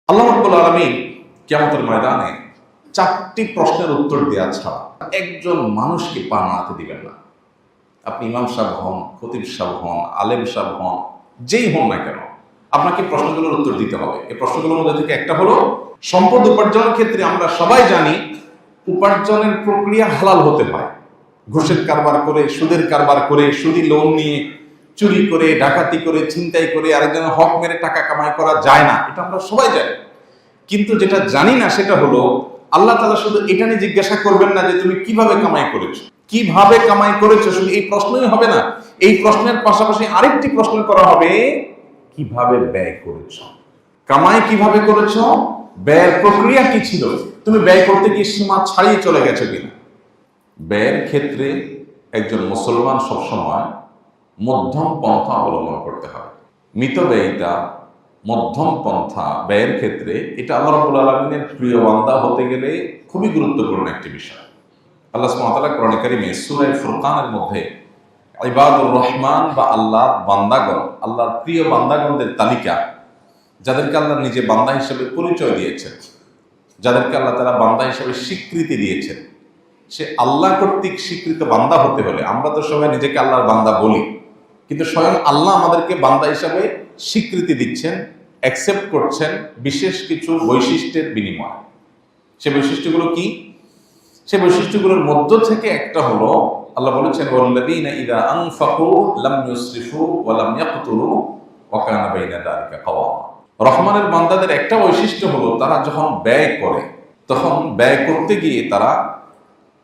আল্লাহ রাব্বুল আলামিন কিয়ামতের ময়দানে 4টি প্রশ্নের উত্তর দেওয়া ছাড়া একজন মানুষকে পা নাড়াতে দিবেন না। আপনি ইমাম সাহেব হন, খতিব সাহেব হন, আলেম সাহেব হন, যেই হন না কেন, আপনাকে প্রশ্নগুলোর উত্তর দিতে হবে। এই প্রশ্নগুলোর মধ্যে থেকে একটা হলো, সম্পদ উপার্জনের ক্ষেত্রে আমরা সবাই জানি উপার্জনের প্রক্রিয়া হালাল হতে হয়। ঘুষের কারবার করে, সুদের কারবার করে, সুদি লোন নিয়ে, চুরি করে, ডাকাতি করে, ছিনতাই করে আরেকজনের হক মেরে টাকা কামাই করা যায় না, এটা আমরা সবাই জানি। কিন্তু যেটা জানি না সেটা হলো, আল্লাহ তাআলা শুধু এটা নিয়ে জিজ্ঞাসা করবেন না যে তুমি কিভাবে কামাই করেছো, কিভাবে কামাই করেছো, শুধু এই প্রশ্নই হবে না। এই প্রশ্নের পাশাপাশি আরেকটি প্রশ্ন করা হবে, কিভাবে ব্যয় করেছো। কামাই কিভাবে করেছো, ব্যয়ের প্রক্রিয়া কি ছিল, তুমি ব্যয় করতে গিয়ে সীমা ছাড়িয়ে চলে গেছো কিনা। ব্যয়ের ক্ষেত্রে একজন মুসলমান সবসময় মধ্যম পন্থা অবলম্বন করতে হবে। মিতব্যয়িতা, মধ্যম পন্থা ব্যয়ের ক্ষেত্রে এটা আল্লাহ রাব্বুল আলামিনের প্রিয় বান্দা হতে গেলে খুবই গুরুত্বপূর্ণ একটি বিষয়। আল্লাহ সুবহানাহু ওয়া তাআলা কোরআন কারীমে সূরা ফুরকানের মধ্যে ইবাদুর রহমান বা আল্লাহর বান্দাগণ, আল্লাহর প্রিয় বান্দাগণদের তালিকা, যাদেরকে আল্লাহ নিজে বান্দা হিসেবে পরিচয় দিয়েছেন, যাদেরকে আল্লাহ তাআলা বান্দা হিসেবে স্বীকৃতি দিয়েছেন, সে আল্লাহ কর্তৃক স্বীকৃত বান্দা হতে হলে, আমরা তো সবাই নিজেকে আল্লাহর বান্দা বলি, কিন্তু স্বয়ং আল্লাহ আমাদেরকে বান্দা হিসাবে স্বীকৃতি দিচ্ছেন, অ্যাকসেপ্ট করছেন বিশেষ কিছু বৈশিষ্ট্যের বিনিময়ে। সে বৈশিষ্ট্যগুলো কি? সে বৈশিষ্ট্যগুলোর মধ্য থেকে একটা হলো, আল্লাহ বলেছেন ওয়াল্লাযীনা ইযা আনফাকু লাম ইউসরিফু ওয়া লাম ইয়াকতুরু ওয়া কানা বাইনা যালিকা কাওয়ামা। রহমানের বান্দাদের একটা বৈশিষ্ট্য হলো, তারা যখন ব্যয় করে তখন ব্যয় করতে গিয়ে তারা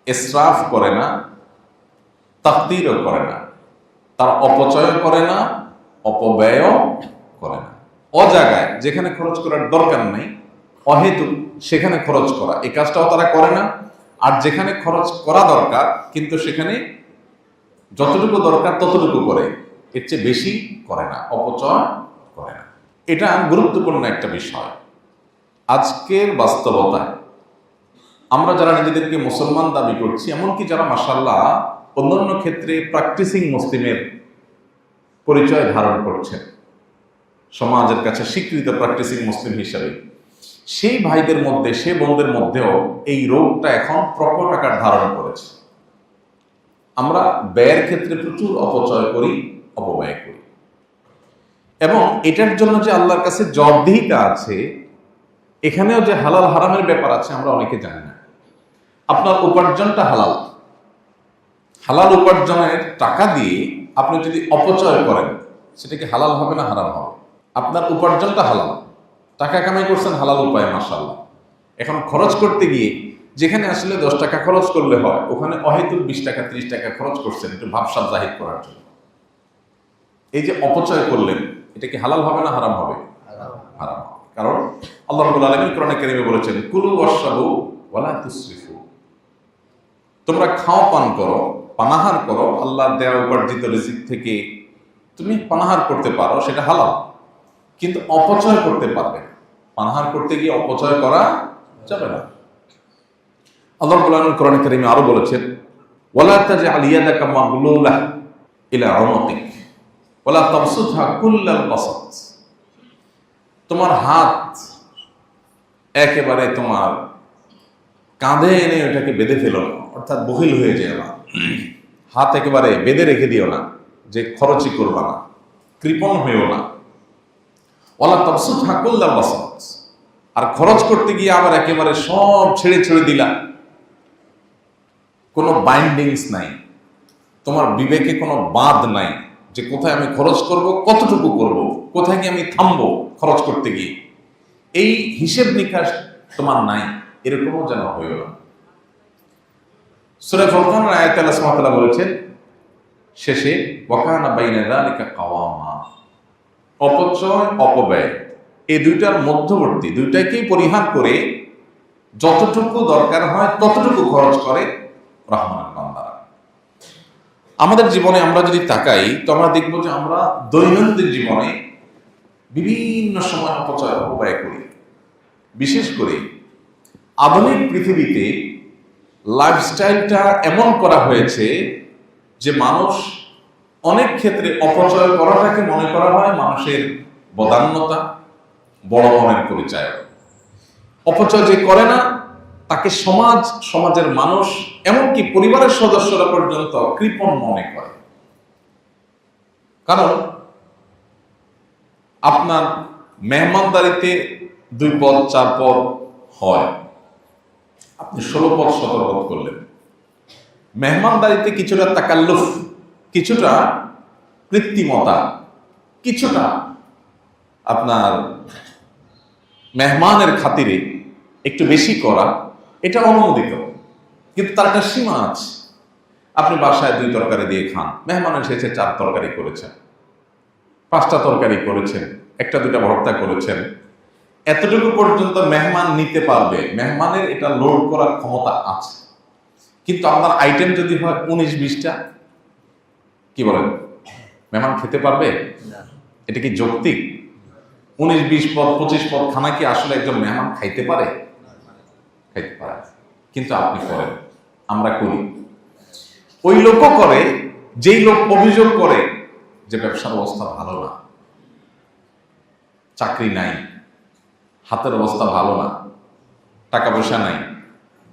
ইসরাফ করে না, তাকদীরও করে না, তার অপচয় করে না, অপব্যয়ও করে না। অজাগায় যেখানে খরচ করার দরকার নেই, অহেতুক সেখানে খরচ করা, এই কাজটাও তারা করে না। আর যেখানে খরচ করা দরকার কিন্তু সেখানে যতটুকু দরকার ততটুকু করে, এর চেয়ে বেশি করে না, অপচয় করে না। এটা গুরুত্বপূর্ণ একটা বিষয়। আজকের বাস্তবতায় আমরা যারা নিজেদেরকে মুসলমান দাবি করছি, এমনকি যারা মাশাআল্লাহ অন্যান্য ক্ষেত্রে প্র্যাকটিসিং মুসলিমের পরিচয় ধারণ করছেন, সমাজের কাছে স্বীকৃত প্র্যাকটিসিং মুসলিম হিসাবে, সেই ভাইদের মধ্যে, সে বোনদের মধ্যেও এই রোগটা এখন প্রকট আকার ধারণ করেছে। আমরা ব্যয়ের ক্ষেত্রে প্রচুর অপচয় করি, অপব্যয় করি, এবং এটার জন্য যে আল্লাহর কাছে জবাবদিহিতা আছে, এখানেও যে হালাল হারামের ব্যাপার আছে আমরা অনেকে জানি না। আপনার উপার্জনটা হালাল, হালাল উপার্জনের টাকা দিয়ে আপনি যদি অপচয় করেন, সেটা কি হালাল হবে না হারাম হবে? আপনার উপার্জনটা হালাল, টাকা কামাই করছেন হালাল উপায়ে মাশাআল্লাহ, এখন খরচ করতে গিয়ে যেখানে আসলে 10 টাকা খরচ করলে হয়, ওখানে অহেতুক 20 টাকা 30 টাকা খরচ করছেন একটু ভাবসাব জাহির করার জন্য। এই যে অপচয় করলেন, এটা কি হালাল হবে না হারাম হবে? হারাম হবে। কারণ আল্লাহ রাব্বুল আলামিন কোরআনে কারীমে বলেছেন, কুলু ওয়াশরাবু ওয়ালা তুসরিফু, তোমরা খাও, পান করো, পানাহার করো, আল্লাহর দেওয়া উপার্জিত রিজিক থেকে তুমি পানাহার করতে পারো, সেটা হালাল, কিন্তু অপচয় করতে পারবে না। পানাহার করতে গিয়ে অপচয় করা যাবে না। আল্লাহ রাব্বুল আলামিন কোরআনে কারীমে আরো বলেছেন, ওয়ালা তাজআল ইয়াদাকা মাগলুলাহ ইলা উনুকিক ওয়ালা তাবসুতহা কুল্লাল বাসাত, তোমার হাত একেবারে তোমার কাঁধে এনে ওটাকে বেঁধে ফেলো না, অর্থাৎ বহিল হয়ে যায় না, হাত একেবারে বেঁধে রেখে দিও না, যে খরচই করবা না, কৃপণ হয়েও না। ওয়ালা তাবসুতহা কুল্লাল বাসাত, আর খরচ করতে গিয়ে আবার একেবারে সব ছেড়ে ছেড়ে দিলা, কোনো বাইন্ডিংস নাই, তোমার বিবেকে কোনো বাঁধ নাই যে কোথায় আমি খরচ করব, কতটুকু করব, কোথায় গিয়ে আমি থামবো খরচ করতে গিয়ে, এই হিসেব নিকাশ তোমার নাই, এরকমও যেন হইও না। সূরা ফুরকানের আয়াতে আল্লাহ সুবহানাহু ওয়া তাআলা বলেছেন শেষে, ওয়া কানা বাইনা যালিকা কাওয়ামা, অপচয় অপব্যয় এই দুইটার মধ্যবর্তী, দুইটাকেই পরিহার করে যতটুকু দরকার হয় ততটুকু খরচ করে রহমানের বান্দারা। আমাদের জীবনে আমরা যদি তাকাই, তো আমরা দেখবো যে আমরা দৈনন্দিন জীবনে বিভিন্ন সময় অপচয় অপব্যয় করি। বিশেষ করে আধুনিক পৃথিবীতে লাইফস্টাইলটা এমন করা হয়েছে যে মানুষ অনেক ক্ষেত্রে অপচয় করাটাকে মনে করা হয় মানুষের বদান্যতা, বড় মনের পরিচয়। অপচয় যে করে না তাকে সমাজ, সমাজের মানুষ, এমনকি পরিবারের সদস্যরা পর্যন্ত কৃপণ মনে করে। কারণ আপনার মেহমানদারিতে 2 পদ 4 পদ হয়, আপনি 16 পদ 17 পদ করলেন। মেহমানদারিতে কিছুটা তাকাল্লুফ, কিছুটা কৃত্রিমতা, কিছুটা আপনার মেহমানের খাতিরে একটু বেশি করা, এটা অনুমোদিত, কিন্তু তার একটা সীমা আছে। আপনি বাসায় 2 তরকারি দিয়ে খান, মেহমান এসেছে 4 তরকারি করেছেন, 5টা তরকারি করেছেন, 1টা 2টা ভর্তা করেছেন, এতটুকু পর্যন্ত মেহমান নিতে পারবে, মেহমানের এটা লোড করার ক্ষমতা আছে। কিন্তু আপনার আইটেম যদি হয় 19-20টা, কি বলেন, মেহমান খেতে পারবে? এটা কি যৌক্তিক? 19-20 পদ 25 পদ খানা কি আসলে একজন মেহমান খাইতে পারে? খাইতে পারে। কিন্তু আপনি করেন, আমরা করি। ওই লোকও করে যেই লোক অভিযোগ করে যে ব্যবসার অবস্থা ভালো না, চাকরি নাই, হাতের অবস্থা ভালো না, টাকা পয়সা নাই।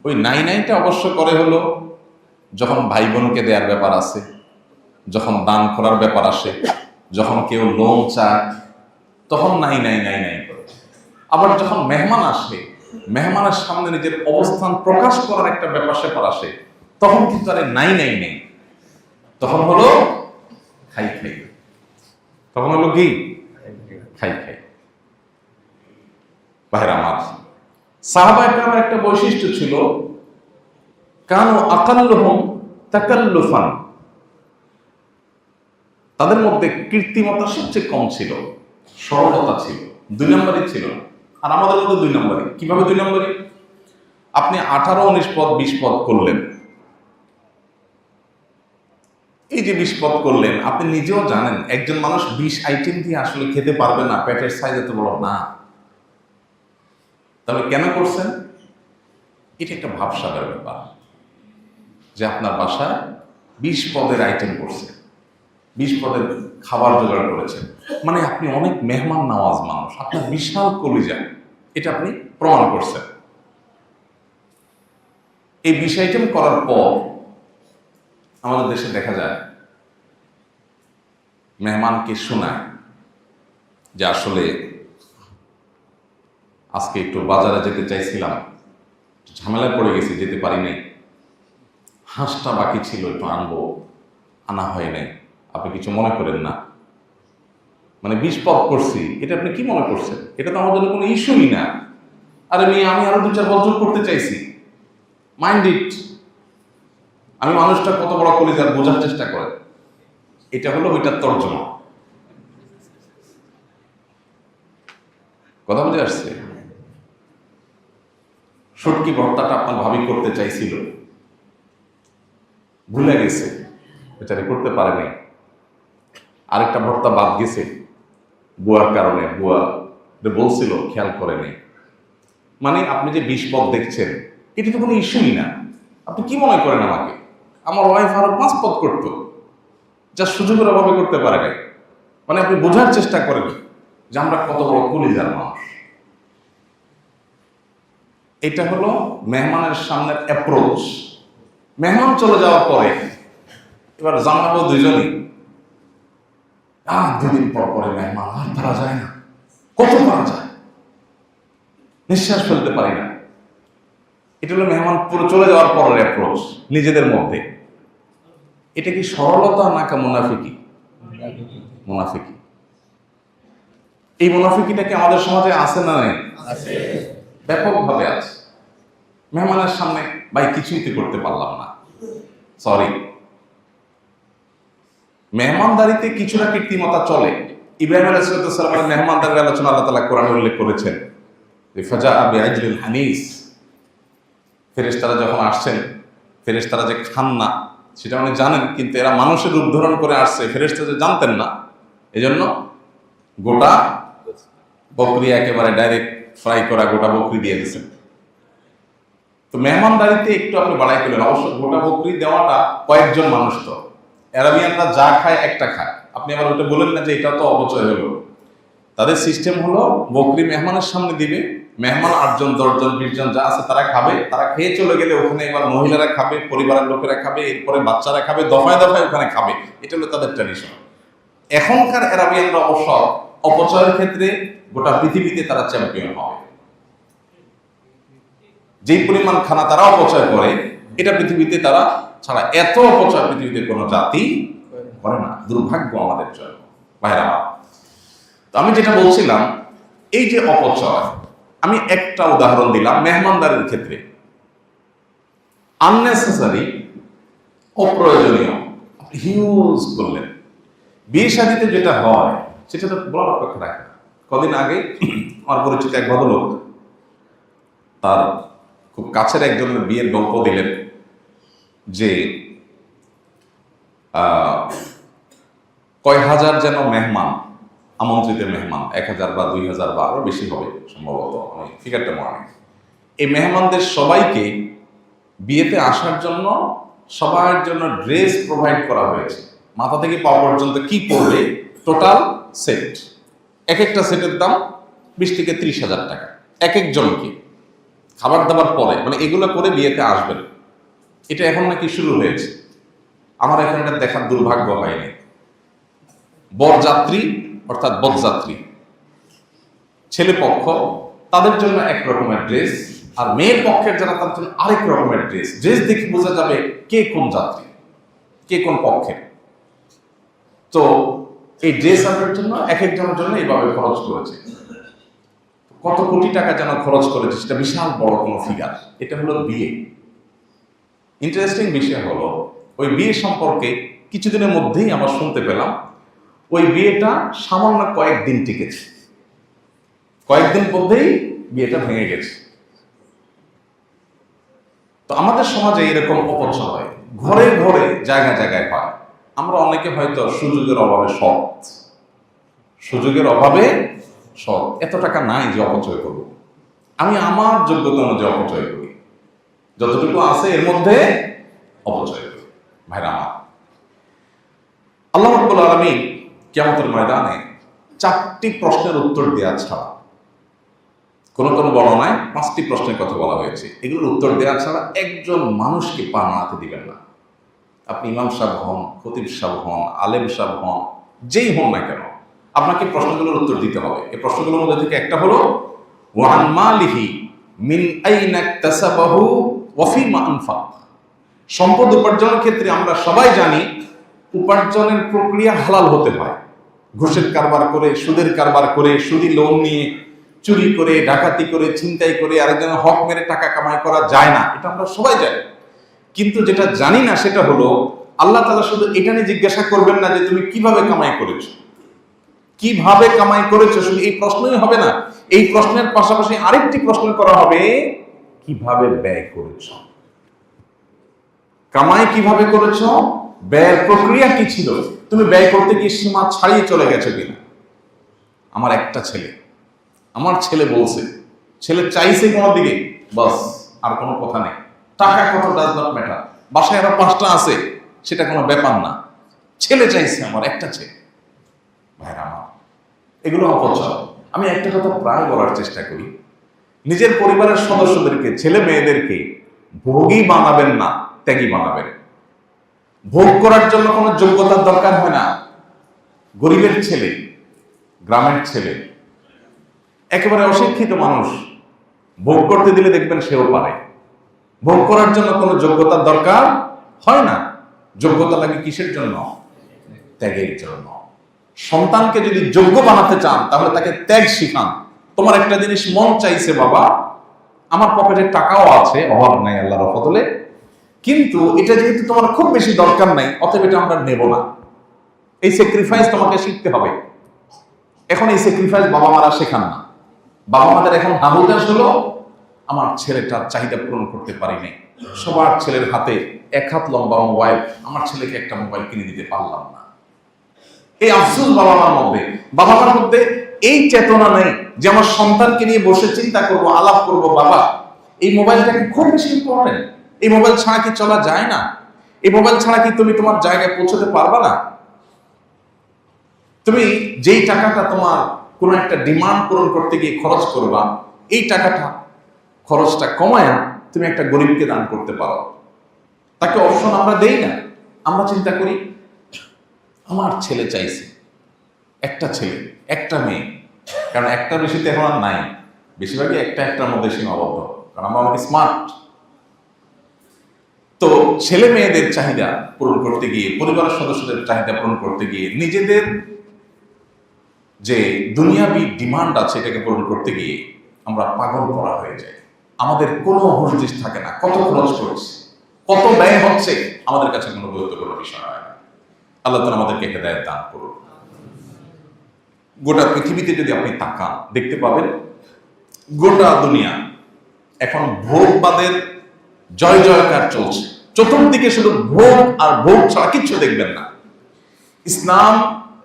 ওই নাইটা অবশ্য করে হলো যখন ভাই বোনকে দেওয়ার ব্যাপার আছে, যখন দান করার ব্যাপার আসে, যখন কেউ লোন চায়, তখন নাই করে। আবার যখন মেহমান আসে, মেহমানের সামনে নিজের অবস্থান প্রকাশ করার একটা ব্যাপার স্যাপার আসে, তখন কিন্তু আরে নাই, তখন হলো খাই, তখন হলো কি খাই। ভাইরা আমার, সাহাবা একরামের একটা বৈশিষ্ট্য ছিল, কানু আকাল্লুহুম তাকাল্লুফান, তাদের মধ্যে কৃত্রিমতা সবচেয়ে কম ছিল, সরলতা ছিল, 2 নম্বরই ছিল। আর আমাদের মধ্যে 2 নম্বরই। কিভাবে 2 নম্বরই? আপনি 18, 19 পদ 20 পদ করলেন, এই যে 20 পদ করলেন, আপনি নিজেও জানেন একজন মানুষ 20 আইটেম দিয়ে আসলে খেতে পারবে না, পেটের সাইজ এত বড় না। তাহলে কেন করছেন? এটা একটা ভাবসাবের ব্যাপার যে আপনার বাসায় 20 পদের আইটেম করছে, 20 পদের খাবার জোগাড় করেছেন, মানে আপনি অনেক মেহমান নওয়াজ মানুষ, আপনার বিশাল কলিজা, এটা আপনি প্রমাণ করছেন। এই 20 আইটেম করার পর আমাদের দেশে দেখা যায় মেহমানকে শোনায় যে আসলে আজকে একটু বাজারে যেতে চাইছিলাম, ঝামেলায় পড়ে গেছি, যেতে পারি নাই, হাঁসটা বাকি ছিল, একটু আনবো, আনা হয় নাই, আপনি কিছু মনে করেন না। মানে 20 পদ করছি, এটা আপনি কি মনে করছেন? এটা তো আমাদের কোনো ইস্যুই না। আরে মেয়ে, আমি আরো 2-4 বছর করতে চাইছি, মাইন্ড ইট। আমি মানুষটা কত বড় কলিজার বোঝার চেষ্টা করে। এটা হলো ওইটার তর্জমা। কথা বুঝে আসছে? শুটকি ভর্তাটা আপনার ভাবি করতে চাইছিল, ভুলে গেছে, বেচারি করতে পারে নাই। আরেকটা ভর্তা বাদ গেছে বুয়ার কারণে, বুয়া বলছিল, খেয়াল করে নেই। মানে আপনি যে 20 পদ দেখছেন, এটা তো কোনো ইস্যুই না। আপনি কি মনে করেন আমাকে? আমার ওয়াইফ আরো 5 পদ করতো, যা সুযোগের অভাবে করতে পারে নাই। মানে আপনি বোঝার চেষ্টা করেন যে আমরা কত বড় কলিজার মানুষ। এটা হলো মেহমানের সামনের অ্যাপ্রোচ। মেহমান চলে যাওয়ার পরে এবার জানাবো দুজনই, 2 দিন পর পরে মেহমান, আর পারা যায় না, কত পারা যায়, নিঃশ্বাস ফেলতে পারি না। এটা হলো মেহমান পুরো চলে যাওয়ার পরের অ্যাপ্রোচ নিজেদের মধ্যে। এটা কি সরলতা নাকি মুনাফিকি? মুনাফিকি। এই মুনাফিকিটা কি আমাদের সমাজে আছে না নাই? আছে, ব্যাপকভাবে আছে। মেহমানের সামনে, ভাই কিছুই তো করতে পারলাম না, সরি। মেহমানদারিতে কিছুটা কৃত্রিমতা চলে। ইব্রাহিম আলাইহিস সালামের মেহমানদারির আলোচনা আল্লাহ তাআলা কোরআনে উল্লেখ করেছেন যে ফাজাআ বিআজলিন হানিস, ফেরেশতারা যখন আসছেন, ফেরেশতারা যে খান না সেটা উনি জানেন, কিন্তু এরা মানুষের রূপ ধারণ করে আসছে, ফেরেশতা যে জানতেন না, এজন্য গোটা বকরি একেবারে ডাইরেক্ট ফ্রাই করা গোটা বকরি দিয়ে দিয়েছেন। তো মেহমানদারিতে একটু আপনি বাড়াই করলেন। অবশ্য গোটা বকরি দেওয়াটা কয়েকজন মানুষ, তো অ্যারাবিয়ানরা যা খায় একটা খায়, আপনি আবার ওটা বলেন না যে এটা তো অপচয় হলো। তাদের সিস্টেম হলো বকরি মেহমানের সামনে দিবে, মেহমান 8 জন 10 জন 20 জন যা আছে তারা খাবে, তারা খেয়ে চলে গেলে ওখানে এবার মহিলারা খাবে, পরিবারের লোকেরা খাবে, এরপরে বাচ্চারা খাবে, দফায় দফায় ওখানে খাবে। এটা হলো তাদের ট্র্যাডিশন। এখনকার আরবিয়ানরা অবশ্য অপচয়ের ক্ষেত্রে গোটা পৃথিবীতে তারা চ্যাম্পিয়ন হবে। যেই পরিমাণ খানা তারা অপচয় করে, এটা পৃথিবীতে তারা ছাড়া এত অপচয় পৃথিবীতে কোনো জাতি করে না। দুর্ভাগ্য আমাদের জন্য ভাইরা। তো আমি যেটা বলছিলাম, এই যে অপচয়, আমি একটা উদাহরণ দিলাম মেহমানদারির ক্ষেত্রে। আননেসেসারি, অপ্রয়োজনীয় হিউজ করলেন। বিয়ে শাদীতে যেটা হয় সেটা তো বলার অপেক্ষা রাখে না। কদিন আগে আমার পরিচিত এক ভদ্রলোক তার খুব কাছের একজনের বিয়ের গল্প দিলেন যে কয় হাজার যেন মেহমান, আমন্ত্রিত মেহমান, 1000 বা 2000 বা আরো বেশি হবে সম্ভবত, আমি ফিগারটা মনে নেই। এই মেহমানদের সবাইকে বিয়েতে আসার জন্য সবার জন্য ড্রেস প্রোভাইড করা হয়েছে। মাথা থেকে পা পর্যন্ত কি পরবে টোটাল সেট, এক একটা সেটের দাম 20 থেকে 30,000 টাকা এক একজনকে, খাবার দাবার পরে, মানে এগুলো করে বিয়েতে আসবেন। এটা এখন নাকি শুরু হয়েছে। আমার এখন এটা দেখার দুর্ভাগ্য হয়নি। বরযাত্রী অর্থাৎ বরযাত্রী ছেলে পক্ষ, তাদের জন্য এক রকমের ড্রেস, আর মেয়ের পক্ষের যারা তাদের জন্য আরেক রকমের ড্রেস। ড্রেস দেখে বোঝা যাবে কে কোন যাত্রী, কে কোন পক্ষের। তো এই ড্রেস আনার জন্য এক একজনের জন্য এইভাবে খরচ করেছে। কত কোটি টাকা যেন খরচ করেছে, সেটা বিশাল বড় কোনো ফিগার। এটা হলো বিয়ে। ইন্টারেস্টিং বিষয় হলো, ওই বিয়ে সম্পর্কে কিছুদিনের মধ্যেই আমরা শুনতে পেলাম ওই বিয়েটা সামান্য কয়েকদিন টিকেছে, কয়েকদিন মধ্যেই বিয়েটা ভেঙে গেছে। তো আমাদের সমাজে এরকম অপচয় হয়, ঘরে ঘরে জায়গায় জায়গায় হয়। আমরা অনেকে হয়তো সুযোগের অভাবে সৎ, সুযোগের অভাবে সৎ, এত টাকা নাই যে অপচয় করব। আমি আমার যোগ্যতা অনুযায়ী অপচয় করি, যতটুকু আছে এর মধ্যে অপচয় করি। ভাইরা আমার, আল্লাহ রাব্বুল আলামিন কিয়ামতের ময়দানে 4টি প্রশ্নের উত্তর দেওয়া ছাড়া, কোন কোন বর্ণনায় 5টি প্রশ্নের কথা বলা হয়েছে, এগুলোর উত্তর দেওয়া ছাড়া একজন মানুষকে পা নাড়াতে দিবেন না। আপনি ইমাম সাহেব হন, খতিব সাহেব হন, আলেম সাহেব হন, যেই হন না কেন, আপনাকে প্রশ্নগুলোর উত্তর দিতে হবে। এই প্রশ্নগুলোর মধ্যে থেকে একটা হলো ওয়ান মালিহি মিন আইনা ইকতাসাবাহু ওয়া ফিমা আনফাক। সম্পদ উপার্জনের ক্ষেত্রে আমরা সবাই জানি উপার্জনের প্রক্রিয়া হালাল হতে হয়। ঘুষের কারবার করে, সুদের কারবার করে, সুদি লোন নিয়ে, চুরি করে, ডাকাতি করে, ছিনতাই করে আরেকজনের হক মেরে টাকা কামাই করা যায় না, এটা আমরা সবাই জানি। কিন্তু যেটা জানি না সেটা হলো আল্লাহ তাআলা শুধু এটা নিয়ে জিজ্ঞাসা করবেন না যে তুমি কিভাবে কামাই করেছো, কিভাবে কামাই করেছো, শুধু এই প্রশ্নই হবে না। এই প্রশ্নের পাশাপাশি আরেকটি প্রশ্ন করা হবে, কিভাবে ব্যয় করেছো। কামাই কিভাবে করেছো, ব্যয়ের প্রক্রিয়া কি ছিল, তুমি ব্যয় করতে গিয়ে সীমা ছাড়িয়ে চলে গেছো কিনা। আমার একটা ছেলে, আমার ছেলে বলছে, ছেলে চাইছে কোনো দিকে, বাস আর কোনো কথা নেই। টাকা কত ডাজ নট ম্যাটার, বাসায় আরো 5টা আছে, সেটা কোনো ব্যাপার না। ছেলে চাইছে, আমার একটা ছেলে। ভাইরা আমার, এগুলো অপচয়। আমি একটা কথা প্রায় বলার চেষ্টা করি, নিজের পরিবারের সদস্যদেরকে, ছেলে মেয়েদেরকে ভোগী বানাবেন না, ত্যাগী বানাবেন। ভোগ করার জন্য কোনো যোগ্যতার দরকার হয় না। গরিবের ছেলে, গ্রামের ছেলে, একেবারে অশিক্ষিত মানুষ ভোগ করতে দিলে দেখবেন সেও পারে। ভোগ করার জন্য কোনো যোগ্যতার দরকার হয় না। যোগ্যতা লাগে কিসের জন্য? ত্যাগের জন্য। সন্তানকে যদি যোগ্য বানাতে চান তাহলে তাকে ত্যাগ শিখান। তোমার একটা জিনিস মন চাইছে, বাবা আমার পকেটে টাকাও আছে, অভাব নাই আল্লাহর ফজলে, কিন্তু এটা যেহেতু তোমার খুব বেশি দরকার নাই, অতএব এটা আমরা নেব না। এই স্যাক্রিফাইস তোমাকে শিখতে হবে। এখন এই স্যাক্রিফাইস বাবা মারা শেখান না। বাবা মাদের এখন হাহুদাস হলো, আমার ছেলেটার চাহিদা পূরণ করতে পারি নাই। সবার ছেলের হাতে 1 হাত লম্বা মোবাইল, আমার ছেলেকে একটা মোবাইল কিনে দিতে পারলাম না। এই আফসোস বাবা মার মধ্যে। বাবা মার মধ্যে এই চেতনা নেই যে আমার সন্তানকে নিয়ে বসে চিন্তা করব, আলাপ করব, বাবা এই মোবাইলটা কি খুব বেশি ইম্পর্টেন্ট, এই মোবাইল ছাড়া কি চলা যায় না, এই মোবাইল ছাড়া কি তুমি তোমার জায়গায় পৌঁছতে পারবা না, তুমি যেই টাকাটা তোমার কোনো একটা ডিমান্ড পূরণ করতে গিয়ে খরচ করবা, এই টাকাটা খরচটা কমায়া তুমি একটা গরিবকে দান করতে পারো। তাকে অপশন আমরা দেই না, আমরা চিন্তা করি আমার ছেলে চাইছে, একটা ছেলে একটা মেয়ে, কারণ একটা বেশিতে এখন আর নাই, বেশিরভাগই একটার মধ্যে সীমাবদ্ধ, কারণ আমরা অনেক স্মার্ট। তো ছেলে মেয়েদের চাহিদা পূরণ করতে গিয়ে, পরিবারের সদস্যদের চাহিদা পূরণ করতে গিয়ে, নিজেদের যে দুনিয়াবি ডিমান্ড আছে এটাকে পূরণ করতে গিয়ে আমরা পাগল করা হয়ে যায়। আমাদের কোনো হুঁশ থাকে না, কত খরচ করছে, কত ব্যয় হচ্ছে, আমাদের কাছে কোনো গুরুত্বপূর্ণ বিষয় হয় না। আল্লাহ তাআলা আমাদেরকে হেদায়েত দান করুন। গোটা পৃথিবীতে যদি আপনি তাকান, দেখতে পাবেন গোটা দুনিয়া এখন ভোগবাদের জয় জয়কার চলছে। চতুর্দিকে শুধু ভোগ আর ভোগ ছাড়া কিচ্ছু দেখবেন না। ইসলাম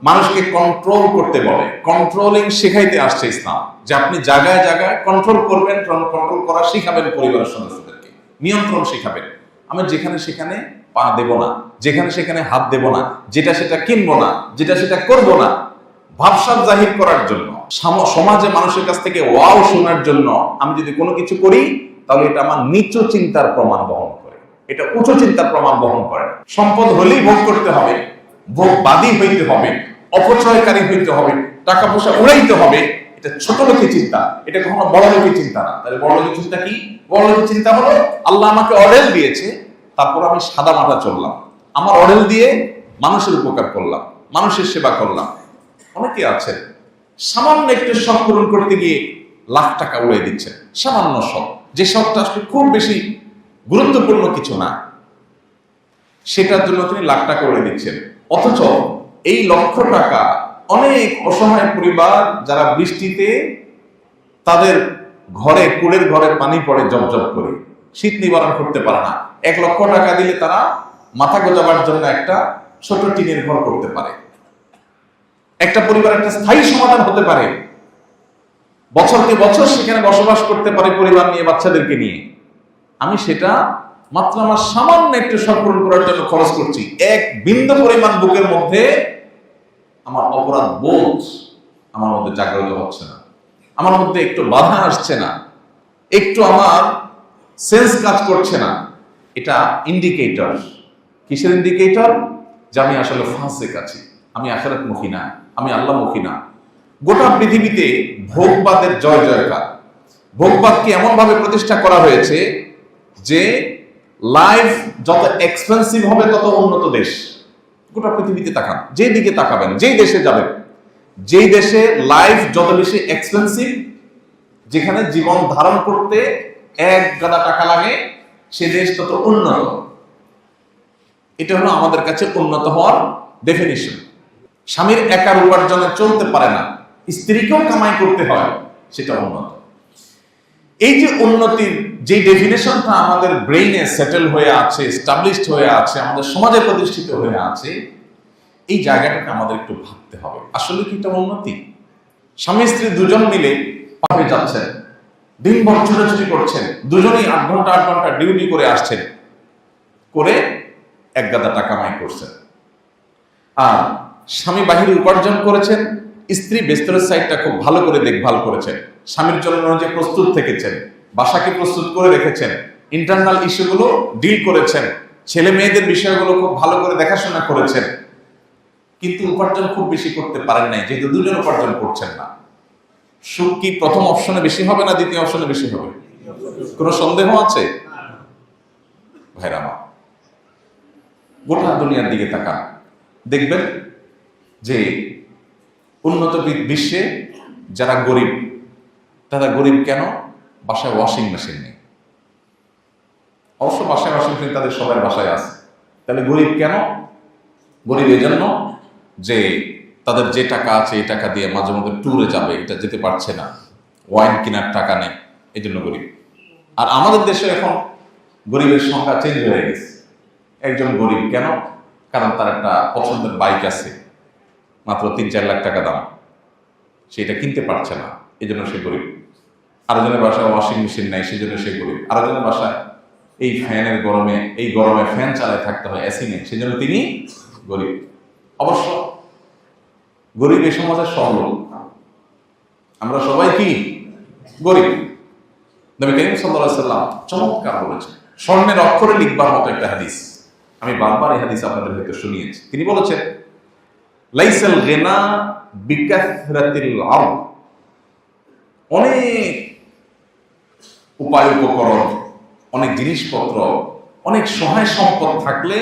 মানুষকে কন্ট্রোল করতে বলে, কন্ট্রোলিং শেখাইতে আসছে ইসলাম, যে আপনি জায়গায় জায়গায় কন্ট্রোল করবেন, কন্ট্রোল করা শিখাবেন পরিবারের সদস্যদেরকে, নিয়ন্ত্রণ শিখাবেন। আমি যেখানে সেখানে পা দেব না, যেখানে সেখানে হাত দেব না, যেটা সেটা কিনবো না, যেটা সেটা করব না, ভাবসাব জাহির করার জন্য, সমাজে মানুষের কাছ থেকে ওয়াও শোনার জন্য আমি যদি কোনো কিছু করি, তাহলে এটা আমার নিচু চিন্তার প্রমাণ বহন করে, এটা উঁচু চিন্তার প্রমাণ বহন করে। সম্পদ হলেই ভোগ করতে হবে, ভোগবাদী হইতে হবে, অপচয়কারী হইতে হবে, টাকা পয়সা উড়াইতে হবে, এটা ছোট লোকের চিন্তা, এটা কখনো বড় লোকের চিন্তা না। তাহলে বড় লোকের চিন্তা কি? বড় লোকের চিন্তা হলো আল্লাহ আমাকে অর্ডার দিয়েছে, তারপর আমি সাদা মাথা চললাম, আমার অর্ডার দিয়ে মানুষের উপকার করলাম, মানুষের সেবা করলাম। অনেকে আছে সামান্য একটু শখ পূরণ করতে গিয়ে লাখ টাকা উড়িয়ে দিচ্ছে, সামান্য শখ, যে শখটা আসলে খুব বেশি গুরুত্বপূর্ণ কিছু না, সেটার জন্য তিনি লাখ টাকা উড়িয়ে দিচ্ছেন। অথচ এই লক্ষ টাকা অনেক অসহায় পরিবার যারা বৃষ্টিতে তাদের ঘরে, কুড়ের ঘরে পানি পড়ে জবজব করে, শীত নিবারণ করতে পারে না, 1 লক্ষ টাকা দিলে তারা মাথা গোজাবার জন্য একটা ছোট টিনের ঘর করতে পারে, একটা পরিবার একটা স্থায়ী সমাধান হতে পারে, বছরকে বছর সেখানে বসবাস করতে পারে পরিবার নিয়ে, বাচ্চাদেরকে নিয়ে। আমি সেটা মাত্র আমার সামান্য একটু শখ পূরণ করার জন্য খরচ করছি, এক বিন্দু পরিমাণ বুকের মধ্যে আমার অপরাধ বোধ আমার মধ্যে জাগ্রত হচ্ছে না, আমার মধ্যে একটু বাধা আসছে না, একটু আমার সেন্স কাজ করছে না। এটা ইন্ডিকেটর। কিসের ইন্ডিকেটর? যে আমি আসলে ফাসিক আছি, আমি আখিরাতমুখী না, আমি আল্লাহমুখী না। গোটা পৃথিবীতে ভোগবাদের জয় জয়কার। ভোগবাদকে এমন ভাবে প্রতিষ্ঠা করা হয়েছে যে লাইফ যত এক্সপেন্সিভ হবে তত উন্নত দেশ। গোটা পৃথিবীতে তাকান, যেই দিকে তাকাবেন, যেই দেশে যাবেন, যেই দেশে লাইফ যত বেশি এক্সপেন্সিভ, যেখানে জীবন ধারণ করতে এক গাদা টাকা লাগে, সে দেশ তত উন্নত। এটা হলো আমাদের কাছে উন্নত হওয়ার ডেফিনিশন। স্বামীর একার উপার্জনে চলতে পারে না, স্ত্রীকেও কামাই করতে হয়, সেটা উন্নত। এই যে উন্নতির যে ডেফিনেশনটা আমাদের ব্রেইনে সেটেল হয়ে আছে, এস্টাবলিশড হয়ে আছে, আমাদের সমাজে প্রতিষ্ঠিত হয়ে আছে, এই জায়গাটাকে আমাদের একটু ভাবতে হবে, আসলে কি এটা উন্নতি? স্বামী স্ত্রী দুজন মিলে পাবে যাচ্ছেন, দিনভর ছুটাছুটি করছেন, দুজনেই 8 ঘন্টা ডিউটি করে আসছেন, করে এক গাদা টাকা কামাই করছেন। আর স্বামী বাহিরে উপার্জন করেছেন, স্ত্রী বেস্তরের সাইডটা খুব ভালো করে দেখভাল করেছেন, স্বামীর জন্য যে প্রস্তুত থেকেছেন, বাসাকে প্রস্তুত করে রেখেছেন, ইন্টারনাল ইস্যুগুলো ডিল করেছেন, ছেলে মেয়েদের বিষয়গুলো খুব ভালো করে দেখাশোনা করেছেন। কিন্তু উপার্জন খুব বেশি করতে পারেন নাই, যেহেতু দুজন উপার্জন করছেন না। সুখ কি প্রথম অপশনে বেশি হবে না দ্বিতীয় অপশনে বেশি হবে? কোনো সন্দেহ আছে? ভাইরা আমার, গোটা দুনিয়ার দিকে তাকান, দেখবেন যে উন্নত বিশ্বে যারা গরিব, তারা গরিব কেন? বাসায় ওয়াশিং মেশিন নেই। অবশ্য বাসায় ওয়াশিং মেশিন তাদের সবাই বাসায় আছে। তাহলে গরিব কেন? গরিব এই জন্য যে তাদের যে টাকা আছে এই টাকা দিয়ে মাঝে মধ্যে ট্যুরে যাবে, এটা যেতে পারছে না, ওয়াইন কেনার টাকা নেই, এই জন্য গরিব। আর আমাদের দেশে এখন গরিবের সংখ্যা চেঞ্জ হয়ে গেছে। একজন গরিব কেন? কারণ তার একটা পছন্দের বাইক আছে, মাত্র 3-4 লাখ টাকা দাম, সেটা কিনতে পারছে না, এই জন্য সে গরিব। আরেকজনের বাসায় ওয়াশিং মেশিন নাই, সেই জন্য সে গরিব। আরেকজনের বাসায় এই ফ্যানের গরমে, এই গরমে ফ্যান চালায় থাকতে হয়, এসি নেই, সেই জন্য তিনি গরিব। অবশ্য গরিব এই সমাজের সব লোক, আমরা সবাই কি গরিব। নবী করিম সাল্লাল্লাহু আলাইহি ওয়াসাল্লাম চমৎকার বলেছেন, স্বর্ণের অক্ষরে লিখবার মতো একটা হাদিস। আমি বারবার এই হাদিস আপনাদের হয়তো শুনিয়েছি। তিনি বলেছেন, লাইসাল গিনা বিকাসরাতিল আরদ, অনেক উপায় উপকরণ, অনেক জিনিসপত্র, অনেক সহায় সম্পদ থাকলে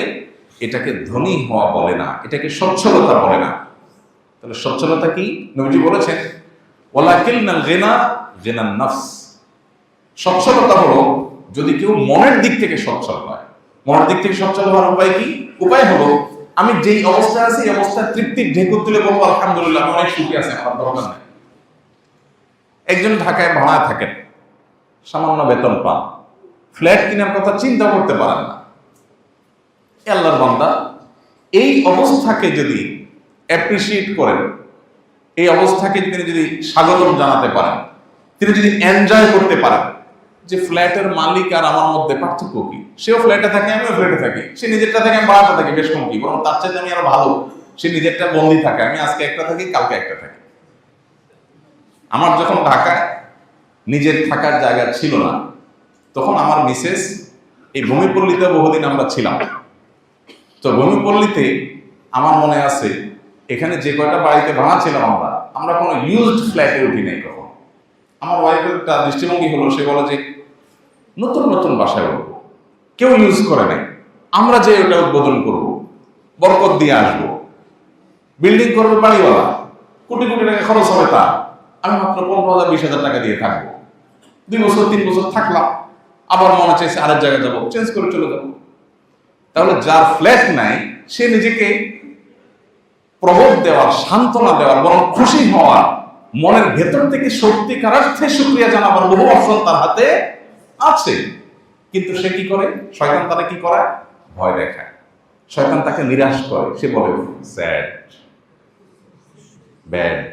এটাকে ধনী হওয়া বলে না, এটাকে সচ্ছলতা বলে না। তাহলে সচ্ছলতা কি? নবীজি বলেছেন, ওয়ালাকিন্নাল গিনা গিনান নফস, সচ্ছলতা হলো যদি কেউ মনের দিক থেকে সচ্ছল হয়। মনের দিক থেকে সচ্ছল হওয়ার উপায় কি? উপায় হলো আমি যেই অবস্থায় আছি এই অবস্থায় তৃপ্তির ঢেকুর তুলে বলবো আলহামদুলিল্লাহ আমি অনেক সুখী আছি, আমার দরকার নাই। একজন ঢাকায় ভাড়া থাকেন, সামান্য বেতন পান, ফ্ল্যাট কেনার কথা চিন্তা করতে পারেন না। আল্লাহর বান্দা এই অবস্থাকে যদি অ্যাপ্রিসিয়েট করেন, এই অবস্থাকে তিনি যদি স্বাগতম জানাতে পারেন, তিনি যদি এনজয় করতে পারেন যে ফ্ল্যাটের মালিক আর আমার মধ্যে পার্থক্য কি, সেও ফ্ল্যাটে থাকে আমিও ফ্ল্যাটে থাকি, সে নিজেরটা থাকে আমি বাড়াতে থাকি, বেশ কম কি, বরং তার চাইতে আমি আরো ভালো। সে নিজেরটা বন্দি থাকে, আমি আজকে একটা থাকি কালকে একটা থাকি। আমার যখন ঢাকায় নিজের থাকার জায়গা ছিল না, তখন আমার মিসেস এই ভূমিপল্লীতে বহুদিন আমরা ছিলাম। তো ভূমিপল্লীতে আমার মনে আছে এখানে যে কয়টা বাড়িতে ভাড়া ছিলাম আমরা কোনো ইউজড ফ্ল্যাটে উঠি নাই কখন। আমার ওয়াইফের একটা দৃষ্টিভঙ্গি হলো, সে বলে যে নতুন নতুন বাসায় উঠবো, কেউ ইউজ করে নাই, আমরা যে ওটা উদ্বোধন করব, বরকত দিয়ে আসবো, বিল্ডিং করবে বাড়িওয়ালা, কোটি কোটি টাকা খরচ হবে, তা আমি মাত্র 15,000-20,000 টাকা দিয়ে থাকবো। 2 বছর 3 বছর থাকলাম, আবার মনে চাইছে আরেক জায়গায় যাবো, চেঞ্জ করে চলে যাবো। তাহলে যার ফ্ল্যাট নাই সে নিজেকে প্রবোধ দেওয়ার, সান্ত্বনা দেওয়ার, বরং খুশি হওয়ার, মনের ভেতর থেকে সত্যিকার অর্থে শুকরিয়া জানাবার বহু অপশন তার হাতে আছে। কিন্তু সে কি করে? শয়তান তাকে কি করে? ভয় দেখায়, শয়তান তাকে নিরাশ করে। সে বলে স্যাড, ব্যাড,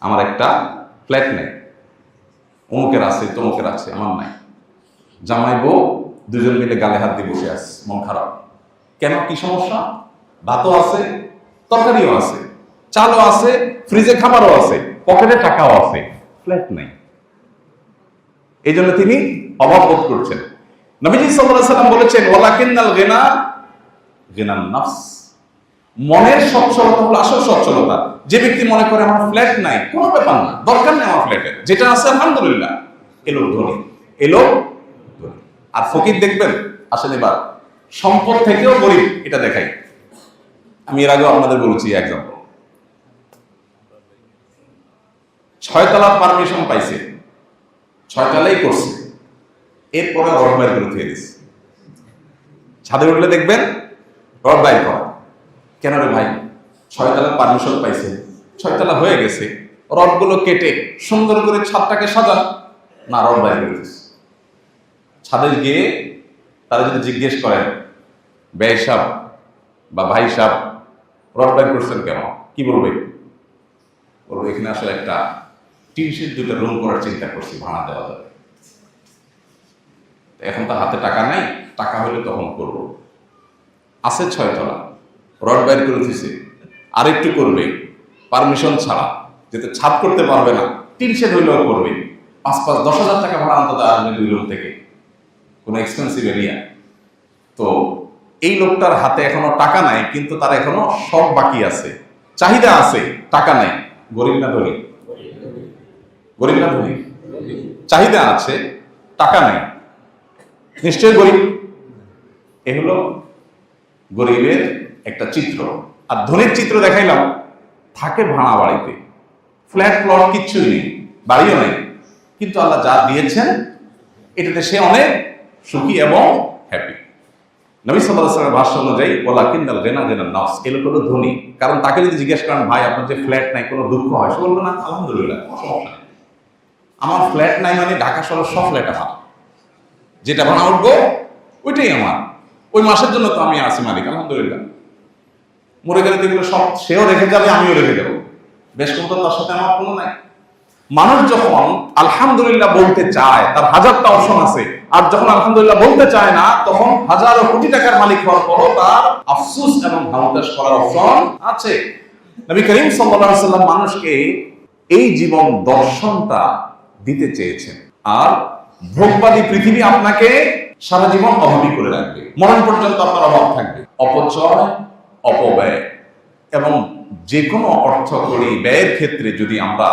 আমার একটা ফ্ল্যাট নেই, অমুকের আছে তমুকের আছে, আমার নাই। জামাই বউ দুজন মিলে গালে হাত দিয়ে বসে আছে, মন খারাপ। কেন? কি সমস্যা? ভাতও আছে, তরকারিও আছে, চালও আছে, ফ্রিজে খাবারও আছে, পকেটে টাকাও আছে, ফ্ল্যাট নাই। এই জন্য তিনি অভাব বোধ করছেন। নবীজি সাল্লাল্লাহু আলাইহি ওয়াসাল্লাম বলেছেন, ওয়ালাকিন্নাল গিনা গিনান নফস, মনের সচ্ছলতা হলো আসল সচ্ছলতা। যে ব্যক্তি মনে করে আমার ফ্ল্যাট নাই, কোনো ব্যাপার না, দরকার নেই আমার ফ্ল্যাটের, যেটা আছে আলহামদুলিল্লাহ, এলো ধনী, এলো ধনী। আর ফকির দেখবেন, আসেন এবার সম্পদ থেকেও গরিব, এটা দেখাই। আমি এর আগে আপনাদের বলেছি এক্সাম্পল, 6 তলার পারমিশন পাইছে, 6 তলাই করছে, এরপরে রড বাইর করে থুয়ে দিচ্ছে। ছাদে উঠলে দেখবেন রড বাইর করা। কেন রে ভাই? 6 তলার পারমিশন পাইছে, 6 তলা হয়ে গেছে, রডগুলো কেটে সুন্দর করে ছাদটাকে সাজান, না রড বাইর করে দিচ্ছে। ছাদে গিয়ে তারা যদি জিজ্ঞেস করেন, ব্যয় সাহেব বা ভাই সাহেব রড বাইর করছেন কেন, কি বলবে? বলবো এখানে আসলে একটা টিনশেড 2টা রুম করার চিন্তা করছি, ভাড়া দেওয়া যাবে, এখন তো হাতে টাকা নাই, টাকা হলে তখন করবো। আছে 6 তলা, রড বাইর করে দিছে, আরেকটু করবে পারমিশন ছাড়া, যেতে ছাদ করতে পারবে না, টিনশেড হইলেও করবে, 5-10,000 টাকা ভাড়া অন্তত আসবে 2 রুম থেকে, কোনো এক্সপেন্সিভ এরিয়া। তো এই লোকটার হাতে এখনো টাকা নাই, কিন্তু তার এখনো সব বাকি আছে, চাহিদা আছে, টাকা নাই। গরিব না ধনী? গরিব না ধনী? চাহিদা আছে, টাকা নাই, নিশ্চয়ই গরিব। এ হলো গরিবের একটা চিত্র। আর ধনীর চিত্র দেখাইলাম, থাকে ভাড়া বাড়িতে, ফ্ল্যাট প্লট কিচ্ছুই নেই, বাড়িও নেই, কিন্তু আল্লাহ যা দিয়েছেন এটাতে সে অনেক সুখী এবং হ্যাপি। নবী সাল্লাল্লাহু আলাইহি ওয়াসাল্লামের ভাষ্য অনুযায়ী ওয়ালাকিন্নাল গিনা গিনান নফস, এই লোক হলো ধনী। কারণ তাকে যদি জিজ্ঞেস করেন, ভাই আপনার যে ফ্ল্যাট নাই, কোনো দুঃখ হয়? সে বলবে না, আলহামদুলিল্লাহ, কোনো সমস্যা নেই, আমার ফ্ল্যাট নাই মানে ঢাকা শহরের সব ফ্ল্যাট আমার, যেটা ভাড়া উঠবো ওইটাই আমার, ওই মাসের জন্য তো আমি আছি মালিক, আলহামদুলিল্লাহ। মরে গেলে তো এগুলো সব সেও রেখে যাবে, আমিও রেখে যাবো, বেশ কত তার সাথে আমার কোনো নাই। মানুষ যখন আলহামদুলিল্লাহ বলতে চায়, তার হাজারটা অপশন আছে, আর যখন আলহামদুলিল্লাহ বলতে চায় না, তখন হাজারো কোটি টাকার মালিক হওয়ার পরও তার আফসোস এবং হামদাস করার অপশন আছে। নবী করিম সাল্লাল্লাহু আলাইহি ওয়াসাল্লাম মানুষকে এই জীবন দর্শনটা দিতে চেয়েছেন। আর ভোগবাদী পৃথিবী আপনাকে সারা জীবন অভাবী করে রাখবে, মরণ পর্যন্ত আপনার অভাব থাকবে। অপচয়, অপব্যয় এবং যে কোনো অর্থ করি ব্যয়ের ক্ষেত্রে যদি আমরা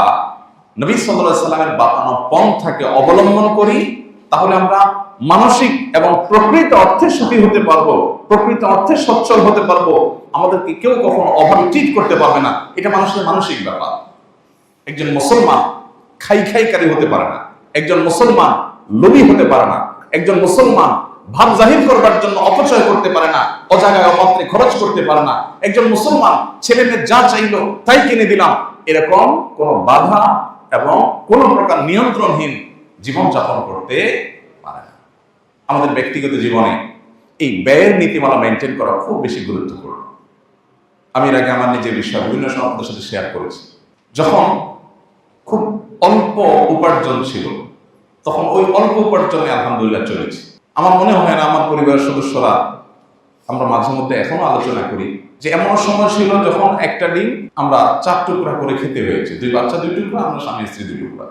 নবী সাল্লাল্লাহু আলাইহি সাল্লামের বাতানো পন্থাকে অবলম্বন করি, তাহলে আমরা মানসিক এবং প্রকৃত অর্থে সুখী হতে পারবো, প্রকৃত অর্থে সচ্ছল হতে পারবো। আমাদেরকে কেউ কখনো অভাবী ট্রিট করতে পারবে না। এটা মানুষের মানসিক ব্যাপার। একজন মুসলমান খাইকারি হতে পারে না, একজন মুসলমান লোভী হতে পারে না, একজন মুসলমান ভাব জাহির করবার জন্য অপচয় করতে পারে না, অজাগায় অপাত্রে খরচ করতে পারে না, একজন মুসলমান ছেলে মেয়ে যা চাইলো তাই কিনে দিলাম, এরকম কোন বাধা এবং কোন প্রকার নিয়ন্ত্রণহীন জীবন যাপন করতে পারে না। আমাদের ব্যক্তিগত জীবনে এই ব্যয়ের নীতিমালা মেনটেন করা খুব বেশি গুরুত্বপূর্ণ। আমি এর আগে আমার নিজের বিষয় বিভিন্ন সময় সাথে শেয়ার করেছি। যখন খুব অল্প উপার্জন ছিল, তখন ওই অল্প উপার্জনে আলহামদুলিল্লাহ চলেছে। আমার মনে হয় না আমার পরিবারের সদস্যরা, আমরা মাঝে মধ্যে এখনো আলোচনা করি যে এমন সময় ছিল যখন একটা ডিম আমরা 4 টুকরা করে খেতে হয়েছে, 2 বাচ্চা 2 টুকরা, আমরা স্বামী স্ত্রী 2 টুকরা।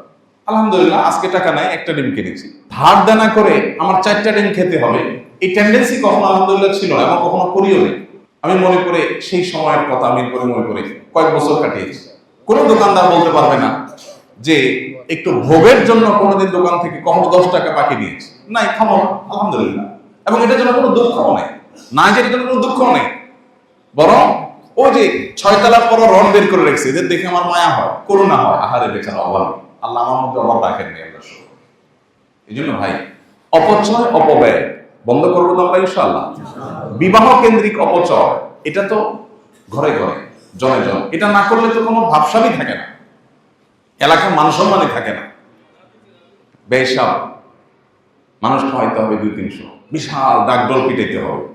আলহামদুলিল্লাহ আজকে টাকা নাই, একটা ডিম কিনেছি। ধার দেনা করে আমার 4টা ডিম খেতে হবে, এই টেন্ডেন্সি কখনো আলহামদুলিল্লাহ ছিল না এবং কখনো করিও নেই। আমি মনে করে সেই সময়ের কথা আমি মনে করে কয়েক বছর কাটিয়েছি। কোনো দোকানদার বলতে পারবে না যে একটু ভোগের জন্য কোনোদিন দোকান থেকে কখনো 10 টাকা বাকি নিয়েছে, নাই, খাবো আলহামদুলিল্লাহ। এবং এটার জন্য কোনো দুঃখও নেই, না যে এটার জন্য কোনো দুঃখও নেই, বরং ও যে 6 তলার পর রড বের করে রেখেছে, এদের দেখে আমার মায়া হয়, করুণা হয়, আহারে বেচারা অভাব, আল্লাহ আমার মধ্যে অভাব রাখেননি আল্লাহ। এই জন্য ভাই, অপচয় অপব্যয় বন্ধ করবো তো আমরা ইনশাআল্লাহ। বিবাহ কেন্দ্রিক অপচয়, এটা তো ঘরে ঘরে জনে জন, এটা না করলে তো কোনো ভাবসাবই থাকে না, এলাকার মান সম্মানই থাকে না। বেশাব মানুষ খাওয়াইতে হবে 200-300, বিশাল ডাকডোল পিটাইতে হবে।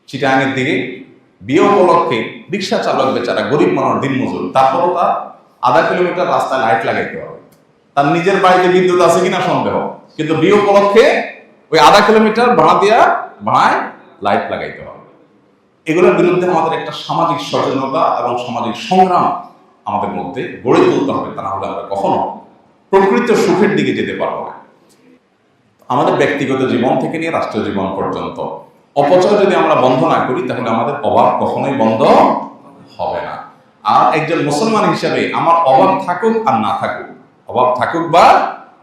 চিটাঙের দিকে বিয়ে উপলক্ষে রিক্সা চালক বেচারা গরিব মানুষ, দিনমজুর, তারপরও তার আধা কিলোমিটার রাস্তায় লাইট লাগাইতে হবে। তার নিজের বাড়িতে বিদ্যুৎ আছে কিনা সন্দেহ, কিন্তু বিয়ে উপলক্ষে ওই আধা কিলোমিটার ভাড়ায় লাইট লাগাইতে হবে। এগুলোর বিরুদ্ধে আমাদের একটা সামাজিক সচেতনতা এবং সামাজিক সংগ্রাম আমাদের মধ্যে গড়ে তুলতে হবে, তা না হলে আমরা কখনো প্রকৃত সুখের দিকে যেতে পারবো না। আমাদের ব্যক্তিগত জীবন থেকে নিয়ে রাষ্ট্রীয় জীবন পর্যন্ত অপচয় যদি আমরা বন্ধ না করি, তাহলে আমাদের অভাব কখনোই বন্ধ হবে না। আর একজন মুসলমান হিসাবে আমার অভাব থাকুক আর না থাকুক, অভাব থাকুক বা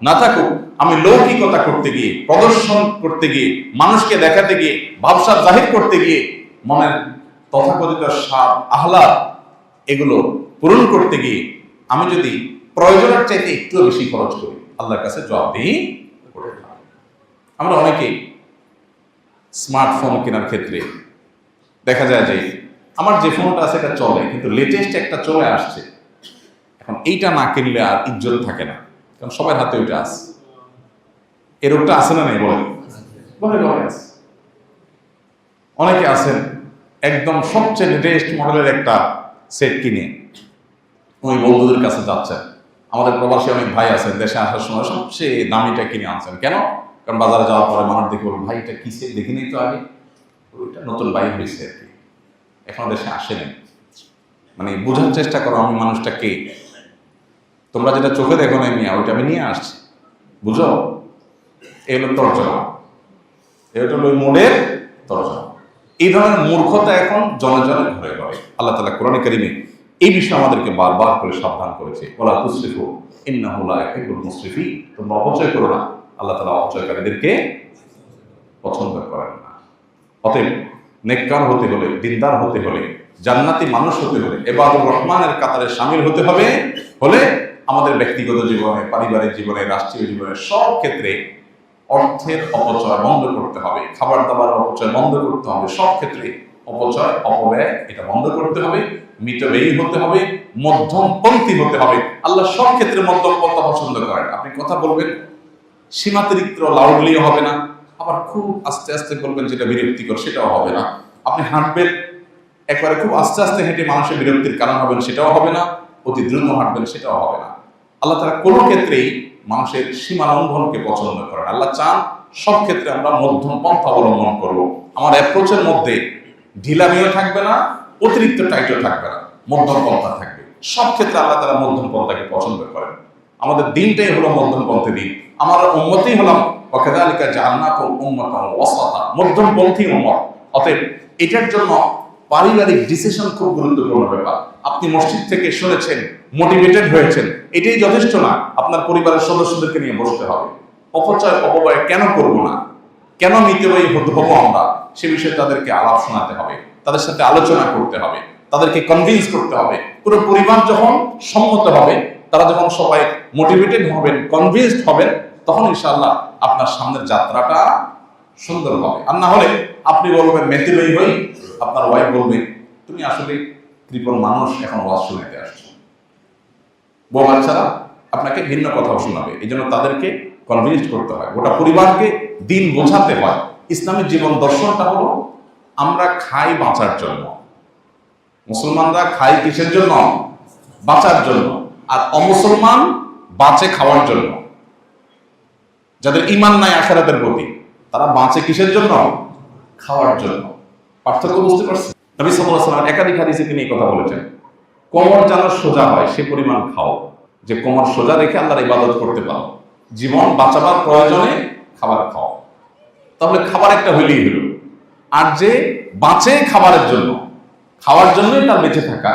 না থাকুক, আমি লৌকিকতা করতে গিয়ে, প্রদর্শন করতে গিয়ে, মানুষকে দেখাতে গিয়ে, ভাবসাব জাহির করতে গিয়ে, মনের তথাকথিত স্বাদ আহ্লাদ এগুলো পূরণ করতে গিয়ে আমি যদি প্রয়োজনের চাইতে একটু বেশি খরচ করি, আল্লাহর কাছে জবাবদিহি করে। আমরা অনেকেই স্মার্টফোন কেনার ক্ষেত্রে দেখা যায় যে আমার যে ফোনটা আছে এটা চলে, কিন্তু লেটেস্ট একটা চলে আসছে, এখন এইটা না কিনলে আর ইজ্জত থাকে না, কারণ সবার হাতে ওইটা আছে। এর ওটা আছে না নাই বলে আছে। অনেকে আছেন একদম সবচেয়ে লেটেস্ট মডেলের একটা সেট কিনে ওই বন্ধুদের কাছে যাচ্ছেন। আমাদের প্রবাসী অনেক ভাই আছেন, দেশে আসার সময় সবচেয়ে দামিটা কিনে আনছেন। কেন? কারণ বাজারে যাওয়ার পরে মানুষ দেখে বলবো, ভাই এটা কি সেট দেখি নেই তো আগে, ওইটা নতুন বাইক হয়েছে আর কি, এখনো দেশে আসেনি। মানে বোঝার চেষ্টা করো আমি মানুষটা কে, তোমরা যেটা চোখে দেখো না মিয়া, ওইটা আমি নিয়ে আসছি, বুঝো? এই হলো তর্জমা, এটা হলো ওই মোড়ের তর্জমা। এই ধরনের মূর্খতা এখন জনে জনে ঘরে ঘরে। আল্লাহ তাআলা কোরআনে কারীমে এই বিষয়ে আমাদেরকে বারবার করে সাবধান করেছে, ওয়ালা তুসরিফু ইন্নাহু লা ইউহিব্বুল মুসরিফিন, তোমরা অপচয় করো না, আল্লাহ তাআলা অপচয়কারীদেরকে পছন্দ করেন না। অতএব নেককার হতে হলে, দিনদার হতে হলে, জান্নাতি মানুষ হতে হলে, ইবাদুর রহমানের কাতারে শামিল হতে হলে আমাদের ব্যক্তিগত জীবনে, পারিবারিক জীবনে, রাষ্ট্রীয় জীবনে সব ক্ষেত্রে অর্থের অপচয় বন্ধ করতে হবে, খাবার দাবার অপচয় বন্ধ করতে হবে, সব ক্ষেত্রে অপচয় অপব্যয় এটা বন্ধ করতে হবে, মিতব্যয়ী হতে হবে, মধ্যমপন্থী হতে হবে। আল্লাহ সব ক্ষেত্রে মধ্যম পন্থা পছন্দ করেন। আপনি কথা বলবেন সীমাতিরিক্ত লাউডলিও হবে না, আবার খুব আস্তে আস্তে বলবেন যেটা বিরক্তিকর সেটাও হবে না। আপনি হাঁটবেন একবারে খুব আস্তে আস্তে হেঁটে মানুষের বিরক্তির কারণ হবেন সেটাও হবে না, অতি দ্রুত হাঁটবেন সেটাও হবে না। আল্লাহ তাআলা কোনো ক্ষেত্রেই মানুষের সীমা লঙ্ঘনকে পছন্দ করেন। আল্লাহ চান সব ক্ষেত্রে আমরা মধ্যম পন্থা অবলম্বন করব। আমার অ্যাপ্রোচের মধ্যে ঢিলামিও থাকবে না, অতিরিক্ত টাইটও থাকবে না, মধ্যম পন্থা থাকবে। সব ক্ষেত্রে আল্লাহ তাআলা মধ্যম পন্থাকে পছন্দ করেন। আমাদের দিনটাই হলো মধ্যম পন্থী দিন, আমরা উম্মতই হলাম ওয়াকাযালিকা জাআলনাকুম উম্মাতান ওয়াসাতা, মধ্যমপন্থী উম্মত। অতএব এটার জন্য পারিবারিক ডিসিশন খুব গুরুত্বপূর্ণ ব্যাপার। আপনি মসজিদ থেকে শুনেছেন, মোটিভেটেড হয়েছেন, এটাই যথেষ্ট না। আপনার পরিবারের সদস্যদেরকে নিয়ে বসতে হবে। অপব্যয় কেন করব না, কেন মিতব্যয়ী হবো আমরা, সে বিষয়ে তাদেরকে আলাপ শোনাতে হবে, তাদের সাথে আলোচনা করতে হবে, তাদেরকে কনভিন্স করতে হবে। পুরো পরিবার যখন সম্মত হবে, তারা যখন সবাই মোটিভেটেড হবেন, কনভিন্সড হবেন, তখন ইনশাআল্লাহ আপনার সামনের যাত্রাটা সুন্দর হবে। আর না হলে আপনি বলবেন মেতিলই হই, আপনার ওয়াইফ বলবে তুমি আসলে কৃপণ মানুষ, এখন ওয়াজ শুনাইতে আসছো। বউ বাচ্চারা আপনাকে ভিন্ন কথাও শোনাবে। এই জন্য তাদেরকে কনভিন্স করতে হয়, গোটা পরিবারকে দিন বোঝাতে হয়। ইসলামের জীবন দর্শনটা হলো আমরা খাই বাঁচার জন্য। মুসলমানরা খাই কিসের জন্য? বাঁচার জন্য। আর অমুসলমান বাঁচে খাওয়ার জন্য। যাদের ঈমান নাই আখিরাতের প্রতি, তারা বাঁচে কিসের জন্য? খাওয়ার জন্য। পার্থক্য বুঝতে পারছেন? নবী সাল্লাল্লাহু আলাইহি ওয়াসাল্লাম একাধিক হাদিসে তিনি এই কথা বলেছেন, কোমর যেন সোজা হয় সে পরিমাণ খাও, যে কোমর সোজা রেখে আল্লাহর ইবাদত করতে পারো। জীবন বাঁচাবার প্রয়োজনে খাবার খাও। তাহলে খাবার একটা হইলেই হলো। আর যে বাঁচে খাবারের জন্য, খাওয়ার জন্যই তার বেঁচে থাকা,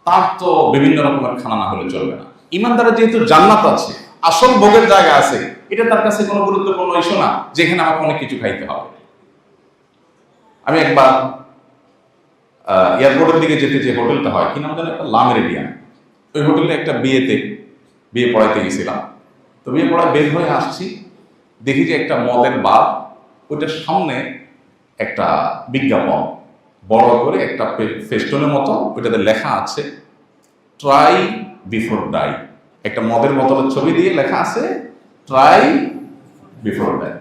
তার তো বিভিন্ন রকমের খানা না হলে চলবে না। ইমানদারের যেহেতু জান্নাত আছে, আসল ভোগের জায়গা আছে, এটা তার কাছে কোনো গুরুত্বপূর্ণ ইস্যু না যেখানে আমাকে অনেক কিছু খাইতে হবে। আমি একবার এয়ারপোর্টের দিকে যেতে যে হোটেলটা হয়, কি নাম জানি, একটা লামেরিডিয়ান, ওই হোটেলে একটা বিয়ে পড়াইতে গেছিলাম। তো বিয়ে পড়ায় বের হয়ে আসছি, দেখি যে একটা মদের বার, ওইটার সামনে একটা বিজ্ঞাপন বড় করে একটা ফেস্টনের মতো, ওইটাতে লেখা আছে ট্রাই বিফোর ডাই। একটা মদের বোতলের ছবি দিয়ে লেখা আছে ট্রাই বিফোর ডাই।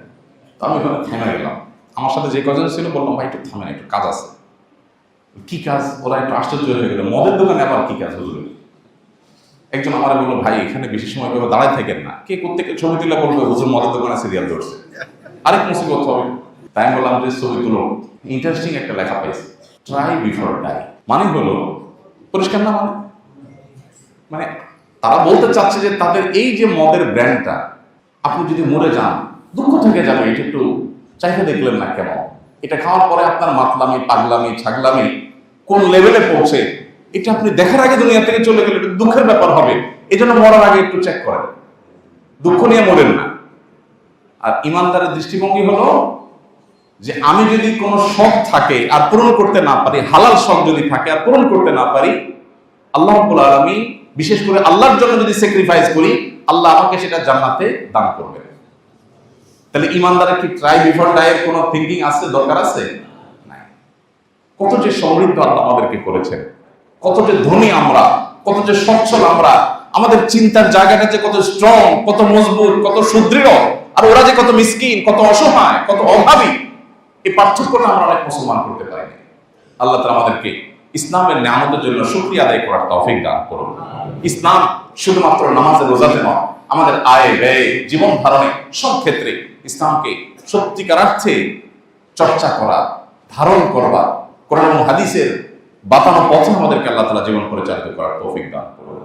তো আমি ওখানে থেমে গেলাম। আমার সাথে যে কজন ছিল বললাম ভাই একটু থামেন, একটু কাজ আছে। কি কাজ? ওরা একটু আশ্চর্য হয়ে গেল, মদের দোকানে আবার কি কাজ হুজুর? একজন আমার বললো ভাই এখানে বেশি সময় ভাবে দাঁড়ায় থাকেন না, কে কোত্থেকে ছবি তুলে বলবে হুজুর মদের দোকানে সিরিয়াল ধরছে, আরেক মুসিবত হবে। তাই আমি বললাম যে ছবি তুলো। ইন্টারেস্টিং একটা লেখা পাইছি, ট্রাই বিফোর ডাই। মানে হলো পরিষ্কার না, মানে তারা বলতে চাচ্ছে যে তাদের এই যে মদের ব্র্যান্ডটা, আপনি যদি মরে যান দুঃখ থেকে যাবে, এটা একটু চাইতে দেখলেন না কেন? এটা খাওয়ার পরে আপনার মাতলামি, পাগলামি, ছাগলামি কোন লেভেলে পৌঁছে, এটা আপনি দেখার আগে দুনিয়া থেকে চলে গেলে এটা দুঃখের ব্যাপার হবে। এই জন্য মরার আগে একটু চেক করেন, দুঃখ নিয়ে মরেন না। আর ইমানদারের দৃষ্টিভঙ্গি হলো যে আমি যদি কোনো শখ থাকে আর পূরণ করতে না পারি, হালাল শখ যদি থাকে আর পূরণ করতে না পারি, আল্লাহ রাব্বুল আলামিন বিশেষ করে আল্লাহর জন্য যদি স্যাক্রিফাইস করি, আল্লাহ আমাকে সেটা জান্নাতে দান করবে। তাহলে ইমানদারের কি ট্রাই বিফোর ডাইয়ের কোনো থিঙ্কিং আছে, দরকার আছে? নাই। কত যে সমৃদ্ধ আল্লাহ আমাদেরকে করেছেন, কত যে ধনী আমরা, কত যে সচ্ছল আমরা, আমাদের চিন্তার জায়গাটা যে কত স্ট্রং, কত মজবুত, কত সুদৃঢ়, আর ওরা যে কত মিসকিন, কত অসহায়, কত অভাবী, এই পার্থক্যটা আমরা অনেক মুসলমান করতে পারি না। আল্লাহ তাআলা আমাদেরকে ইসলামের নিয়ামতের জন্য শুকরিয়া আদায় করার তৌফিক দান করুন। ইসলাম শুধুমাত্র নামাজে রোজাতে নয়, আমাদের আয় ব্যয়, জীবন ধারণে সব ক্ষেত্রে ইসলামকে সত্যিকার অর্থে চর্চা করা, ধারণ করবা, কোরআন এবং হাদিসের বাতানো পথে আমাদেরকে আল্লাহ তাআলা জীবন পরিচালিত করার তৌফিক দান করুন।